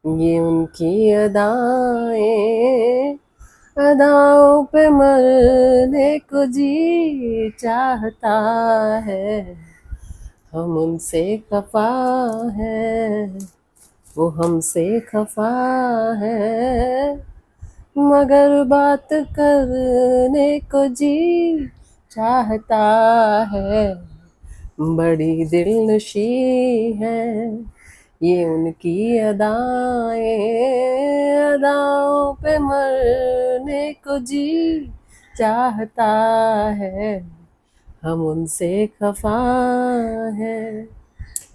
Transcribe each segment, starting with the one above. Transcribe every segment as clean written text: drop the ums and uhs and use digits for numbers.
ये उनकी अदाएं, अदाओं पे मरने को जी चाहता है। हम उनसे खफा है, वो हमसे खफा है, मगर बात करने को जी चाहता है। बड़ी दिलनशी है ये उनकी अदाएं, अदाओं पे मरने को जी चाहता है। हम उनसे खफा है।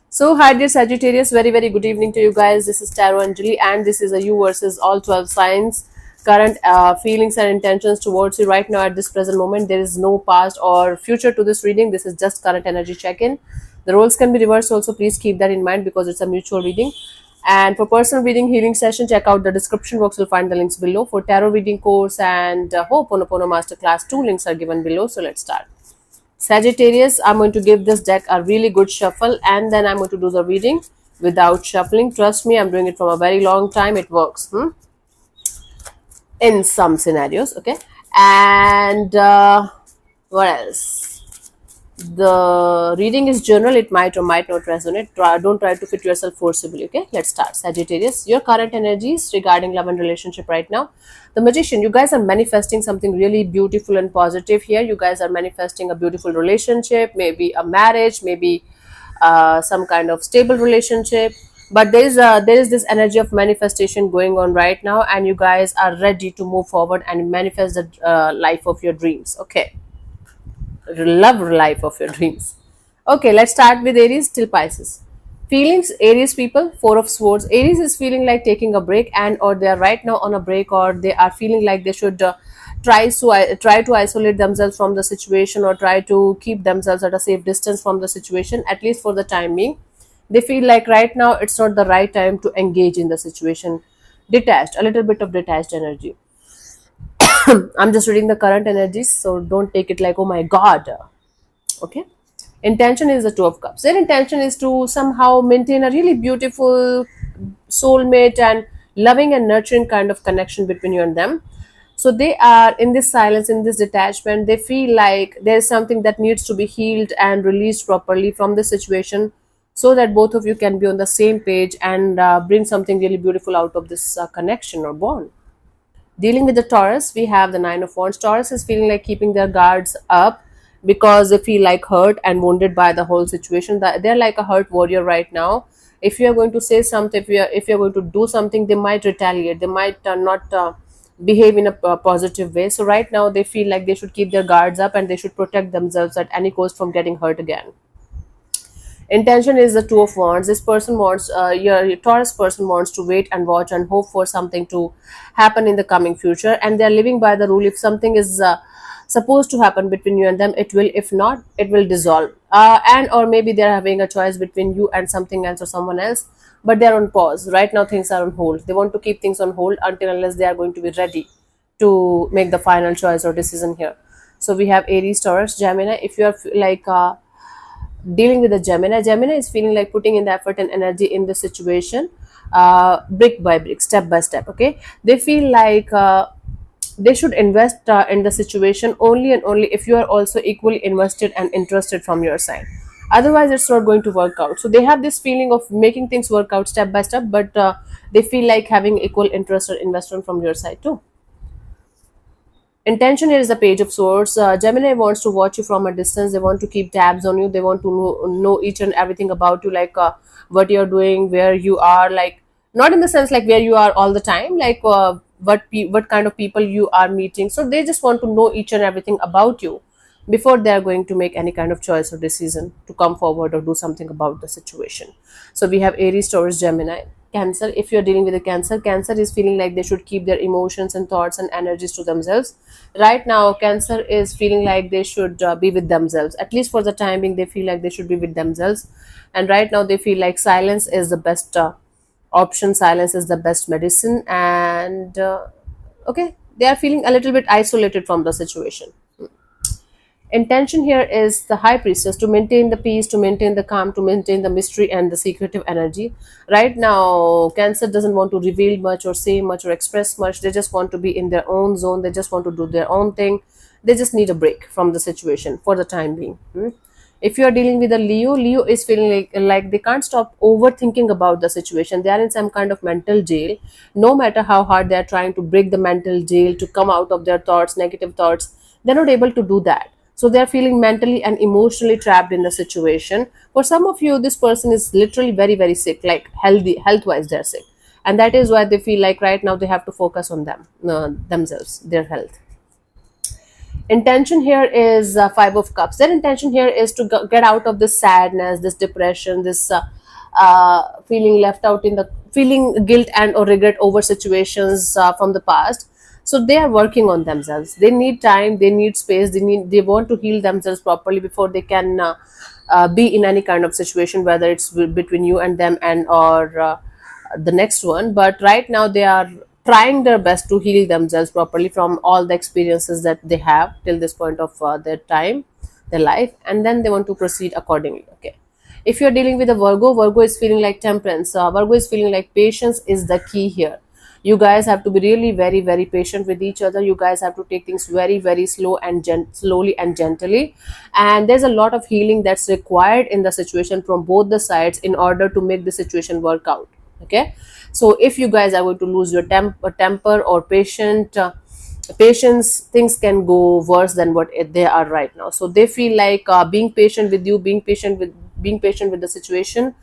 So, hi dear Sagittarius, very good evening to you guys. This is Tarot Anjali, and this is a you versus all 12 signs. Current feelings and intentions towards you right now at this present moment. There is no past or future to this reading. This is just current energy check-in. The roles can be reversed also. Please keep that in mind because it's a mutual reading. And for personal reading healing session, check out the description box. You'll find the links below. For tarot reading course and Ho'oponopono Masterclass, 2 links are given below. So let's start. Sagittarius, I'm going to give this deck a really good shuffle and then I'm going to do the reading without shuffling. Trust me, I'm doing it from a very long time. It works in some scenarios, okay? And what else? The reading is general. It might or might not resonate. Don't try to fit yourself forcibly, okay? Let's start. Sagittarius, your current energies regarding love and relationship right now. The Magician, you guys are manifesting something really beautiful and positive here. You guys are manifesting a beautiful relationship, maybe a marriage, maybe some kind of stable relationship. But there is this energy of manifestation going on right now, and you guys are ready to move forward and manifest the life of your dreams, okay? Love life of your dreams. Okay, let's start with Aries till Pisces. Feelings, Aries people, Four of Swords. Aries is feeling like taking a break, and or they are right now on a break, or they are feeling like they should try to isolate themselves from the situation, or try to keep themselves at a safe distance from the situation, at least for the time being. They feel like right now it's not the right time to engage in the situation. Detached, a little bit of detached energy. I'm just reading the current energies, so don't take it like, oh my god. Okay. Intention is the Two of Cups. Their intention is to somehow maintain a really beautiful soulmate and loving and nurturing kind of connection between you and them. So they are in this silence, in this detachment. They feel like there's something that needs to be healed and released properly from the situation, so that both of you can be on the same page and bring something really beautiful out of this connection or bond. Dealing with the Taurus, we have the Nine of Wands. Taurus is feeling like keeping their guards up because they feel like hurt and wounded by the whole situation. They're like a hurt warrior right now. If you are going to say something, if you're going to do something, they might retaliate. They might not behave in a positive way. So right now, they feel like they should keep their guards up and they should protect themselves at any cost from getting hurt again. Intention is the Two of Wands. This person wants your Taurus person wants to wait and watch and hope for something to happen in the coming future, and they're living by the rule: if something is supposed to happen between you and them, it will. If not, it will dissolve. And or maybe they're having a choice between you and something else or someone else, but they're on pause right now. Things are on hold. They want to keep things on hold until unless they are going to be ready to make the final choice or decision here. So we have Aries, Taurus, Gemini. If you are like dealing with the Gemini is feeling like putting in the effort and energy in the situation, brick by brick, step by step, okay? They feel like they should invest in the situation only and only if you are also equally invested and interested from your side. Otherwise it's not going to work out. So they have this feeling of making things work out step by step, but they feel like having equal interest or investment from your side too. Intention here is the Page of Swords. Gemini wants to watch you from a distance. They want to keep tabs on you. They want to know each and everything about you, like what you're doing, where you are, like not in the sense like where you are all the time, like what kind of people you are meeting. So they just want to know each and everything about you before they are going to make any kind of choice or decision to come forward or do something about the situation. So we have Aries, Taurus, Gemini. Cancer, if you're dealing with a Cancer is feeling like they should keep their emotions and thoughts and energies to themselves. Right now, Cancer is feeling like they should be with themselves. At least for the time being, they feel like they should be with themselves. And right now, they feel like silence is the best option. Silence is the best medicine. And okay, they are feeling a little bit isolated from the situation. Intention here is the high priestess, to maintain the peace, to maintain the calm, to maintain the mystery and the secretive energy. Right now, Cancer doesn't want to reveal much or say much or express much. They just want to be in their own zone. They just want to do their own thing. They just need a break from the situation for the time being. If you are dealing with a Leo is feeling like they can't stop overthinking about the situation. They are in some kind of mental jail. No matter how hard they are trying to break the mental jail, to come out of their thoughts, negative thoughts, they're not able to do that. So they're feeling mentally and emotionally trapped in the situation. For some of you, this person is literally very, very sick, like health wise they're sick, and that is why they feel like right now they have to focus on themselves, their health. Intention here is Five of Cups. Their intention here is to get out of this sadness, this depression, this feeling left out in the feeling guilt and or regret over situations from the past. So they are working on themselves. They need time, they need space, they want to heal themselves properly before they can be in any kind of situation, whether it's between you and them and or the next one. But right now they are trying their best to heal themselves properly from all the experiences that they have till this point of their time, their life, and then they want to proceed accordingly. Okay, if you're dealing with a Virgo is feeling like temperance. Virgo is feeling like patience is the key here. You guys have to be really very, very patient with each other. You guys have to take things very, very slow and slowly and gently, and there's a lot of healing that's required in the situation from both the sides in order to make the situation work out. Okay, so if you guys are going to lose your temper or patience, things can go worse than what they are right now. So they feel like being patient with you, being patient with the situation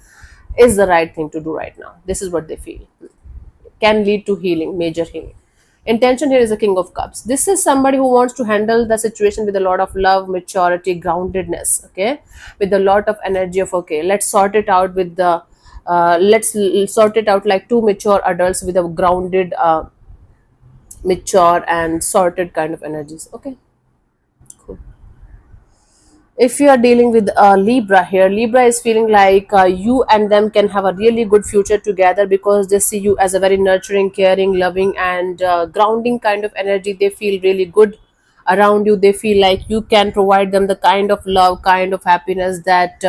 is the right thing to do right now. This is what they feel can lead to healing, major healing. Intention here is the King of Cups. This is somebody who wants to handle the situation with a lot of love, maturity, groundedness. Okay, with a lot of energy of okay, let's sort it out with the sort it out like two mature adults with a grounded, mature and sorted kind of energies. Okay, cool. If you are dealing with Libra here, Libra is feeling like you and them can have a really good future together because they see you as a very nurturing, caring, loving and grounding kind of energy. They feel really good around you. They feel like you can provide them the kind of love, kind of happiness that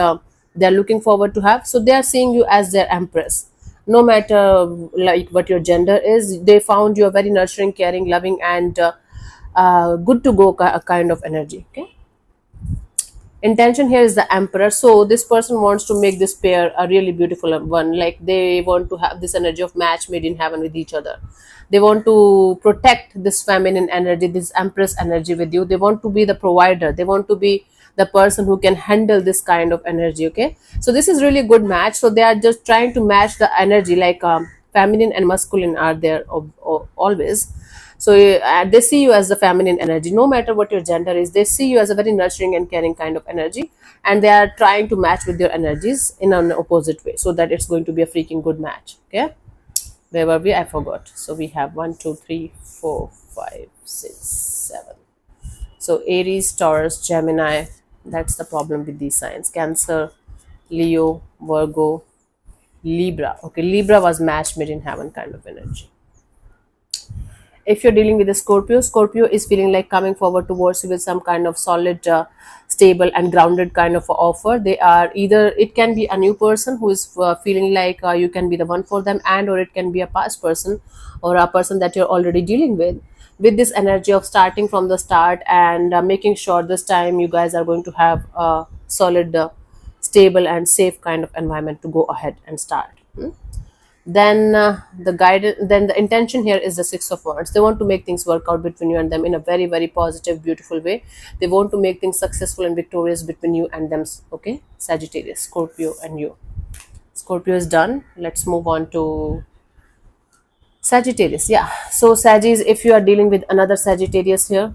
they're looking forward to have. So they are seeing you as their empress. No matter like what your gender is, they found you a very nurturing, caring, loving and good to go kind of energy. Okay, intention here is the Emperor. So this person wants to make this pair a really beautiful one. Like they want to have this energy of match made in heaven with each other. They want to protect this feminine energy, this Empress energy with you. They want to be the provider. They want to be the person who can handle this kind of energy. Okay, so this is really good match. So they are just trying to match the energy, like feminine and masculine are there always. So they see you as the feminine energy. No matter what your gender is, they see you as a very nurturing and caring kind of energy, and they are trying to match with your energies in an opposite way, so that it's going to be a freaking good match. Okay, where were we? I forgot. So we have 1 2 3 4 5 6 7. So Aries, Taurus, Gemini. That's the problem with these signs: Cancer, Leo, Virgo, Libra. Okay, Libra was match made in heaven kind of energy. If you're dealing with a Scorpio is feeling like coming forward towards you with some kind of solid, stable and grounded kind of offer. They are either, it can be a new person who is feeling like you can be the one for them, and or it can be a past person or a person that you're already dealing with this energy of starting from the start and making sure this time you guys are going to have a solid, stable and safe kind of environment to go ahead and start. Then then the intention here is the Six of Wands. They want to make things work out between you and them in a very, very positive, beautiful way. They want to make things successful and victorious between you and them. Okay, Sagittarius, Scorpio and you. Scorpio is done. Let's move on to Sagittarius. Yeah, so Sagittarius, if you are dealing with another Sagittarius here,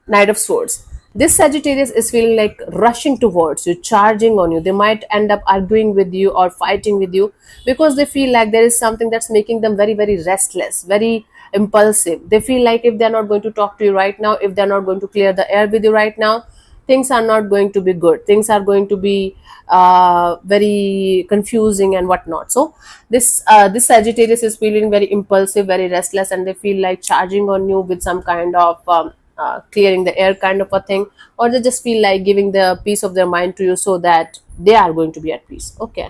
Knight of Swords. This Sagittarius is feeling like rushing towards you, charging on you. They might end up arguing with you or fighting with you because they feel like there is something that's making them very, very restless, very impulsive. They feel like if they're not going to talk to you right now, if they're not going to clear the air with you right now, things are not going to be good. Things are going to be very confusing and whatnot. So this Sagittarius is feeling very impulsive, very restless, and they feel like charging on you with some kind of clearing the air kind of a thing, or they just feel like giving the peace of their mind to you so that they are going to be at peace. Okay.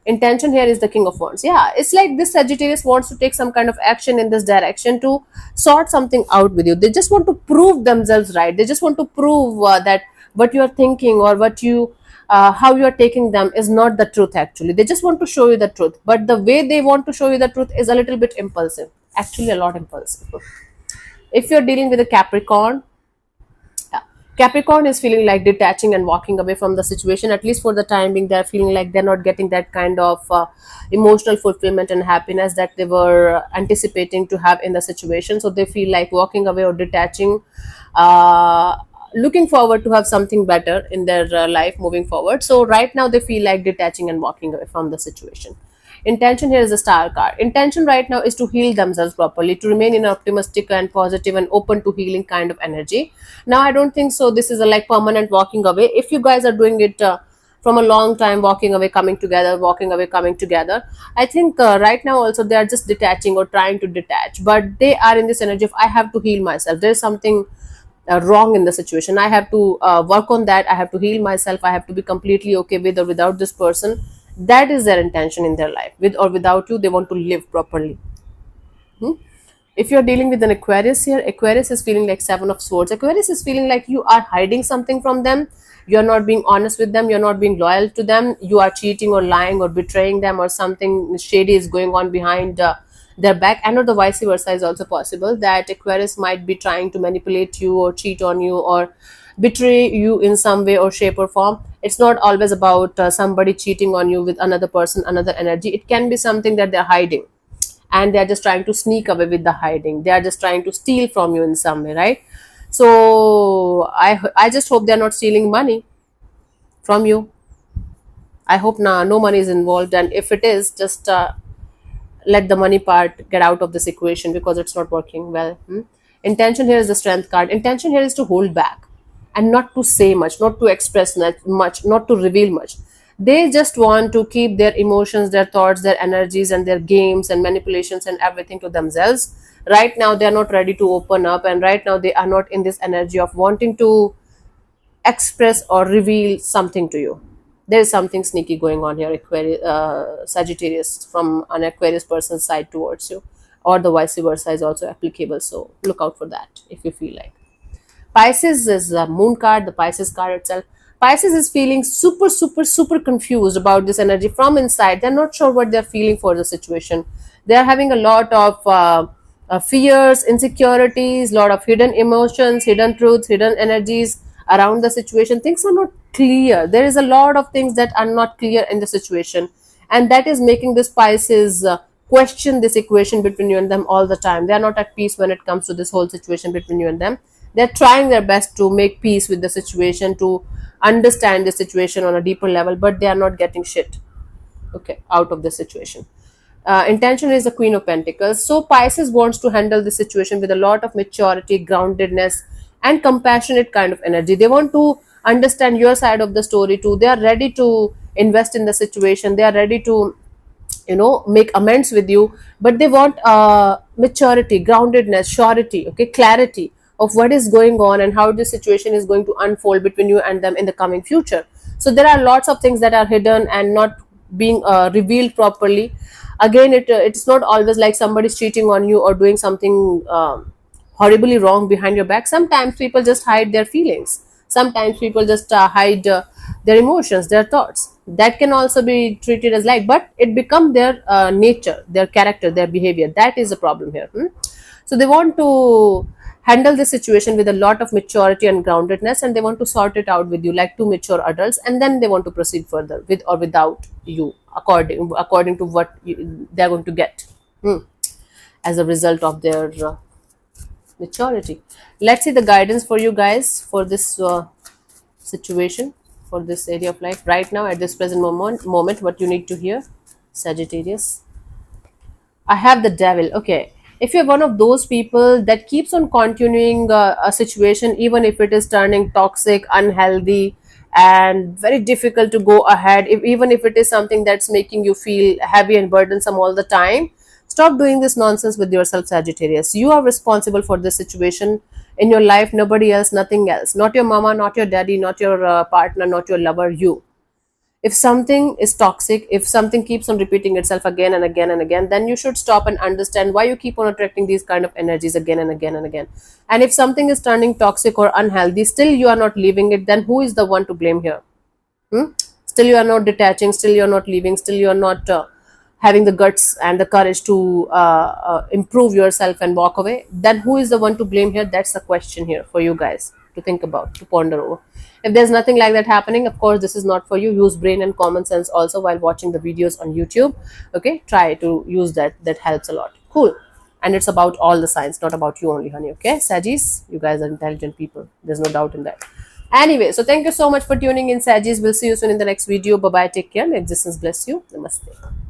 Intention here is the King of Wands. Yeah, it's like this Sagittarius wants to take some kind of action in this direction to sort something out with you. They just want to prove themselves right. They just want to prove that what you are thinking or what you how you are taking them is not the truth. Actually, they just want to show you the truth, but the way they want to show you the truth is a little bit impulsive, actually a lot impulsive. If you're dealing with a Capricorn, Capricorn is feeling like detaching and walking away from the situation, at least for the time being. They're feeling like they're not getting that kind of emotional fulfillment and happiness that they were anticipating to have in the situation. So they feel like walking away or detaching, uh, looking forward to have something better in their life moving forward. So right now they feel like detaching and walking away from the situation. Intention here is a star card. Intention right now is to heal themselves properly, to remain in an optimistic and positive and open to healing kind of energy. Now, I don't think so. This is a like permanent walking away. If you guys are doing it from a long time, walking away, coming together, walking away, coming together, I think right now also they are just detaching or trying to detach, but they are in this energy of I have to heal myself. There is something wrong in the situation. I have to work on that. I have to heal myself. I have to be completely okay with or without this person. That is their intention in their life. With or without you, they want to live properly. Hmm? If you're dealing with an Aquarius here, Aquarius is feeling like Seven of Swords. Aquarius is feeling like you are hiding something from them. You're not being honest with them. You're not being loyal to them. You are cheating or lying or betraying them, or something shady is going on behind their back. And or the vice versa is also possible, that Aquarius might be trying to manipulate you or cheat on you or betray you in some way or shape or form. It's not always about somebody cheating on you with another person, another energy. It can be something that they're hiding, and they're just trying to sneak away with the hiding. They are just trying to steal from you in some way, right? So I just hope they're not stealing money from you. I hope no money is involved, and if it is, just let the money part get out of this equation, because it's not working well. Intention here is the Strength card. Intention here is to hold back and not to say much, not to express much, not to reveal much. They just want to keep their emotions, their thoughts, their energies, and their games and manipulations and everything to themselves. Right now, they are not ready to open up, and right now, they are not in this energy of wanting to express or reveal something to you. There is something sneaky going on here, Sagittarius, from an Aquarius person's side towards you, or the vice versa is also applicable. So look out for that if you feel like. Pisces is a moon card, the Pisces card itself. Pisces is feeling super, super, super confused about this energy from inside. They're not sure what they're feeling for the situation. They're having a lot of fears, insecurities, lot of hidden emotions, hidden truths, hidden energies around the situation. Things are not clear. There is a lot of things that are not clear in the situation, and that is making this Pisces question this equation between you and them all the time. They are not at peace when it comes to this whole situation between you and them. They're trying their best to make peace with the situation, to understand the situation on a deeper level, but they are not getting shit, okay, out of the situation. Intention is the Queen of Pentacles. So Pisces wants to handle the situation with a lot of maturity, groundedness, and compassionate kind of energy. They want to understand your side of the story too. They are ready to invest in the situation. They are ready to make amends with you, but they want maturity, groundedness, surety, okay, clarity of what is going on and how this situation is going to unfold between you and them in the coming future. So there are lots of things that are hidden and not being revealed properly. Again, it's not always like somebody's cheating on you or doing something horribly wrong behind your back. Sometimes people just hide their feelings. Sometimes people just hide their emotions, their thoughts. That can also be treated as like, but it become their nature, their character, their behavior. That is the problem here. So they want to handle the situation with a lot of maturity and groundedness, and they want to sort it out with you like two mature adults, and then they want to proceed further with or without you, according to what they're going to get as a result of their maturity. Let's see the guidance for you guys for this situation, for this area of life right now at this present moment. What you need to hear, Sagittarius. I have the Devil. Okay, if you're one of those people that keeps on continuing a situation, even if it is turning toxic, unhealthy, and very difficult to go ahead, even if it is something that's making you feel heavy and burdensome all the time, stop doing this nonsense with yourself, Sagittarius. You are responsible for this situation. in your life, nobody else, nothing else, not your mama, not your daddy, not your partner, not your lover, you. If something is toxic, if something keeps on repeating itself again and again and again, then you should stop and understand why you keep on attracting these kind of energies again and again and again. And if something is turning toxic or unhealthy, still you are not leaving it, then who is the one to blame here? Hmm? Still you are not detaching, still you are not leaving, still you are not having the guts and the courage to improve yourself and walk away, then who is the one to blame here? That's the question here for you guys to think about, to ponder over. If there's nothing like that happening, of course this is not for you. Use brain and common sense also while watching the videos on YouTube. Okay, try to use that, that helps a lot. Cool. And it's about all the signs, not about you only, honey. Okay, Sagis, you guys are intelligent people, there's no doubt in that. Anyway, so thank you so much for tuning in, Sagis. We'll see you soon in the next video. Bye bye, take care, may existence bless you. Namaste.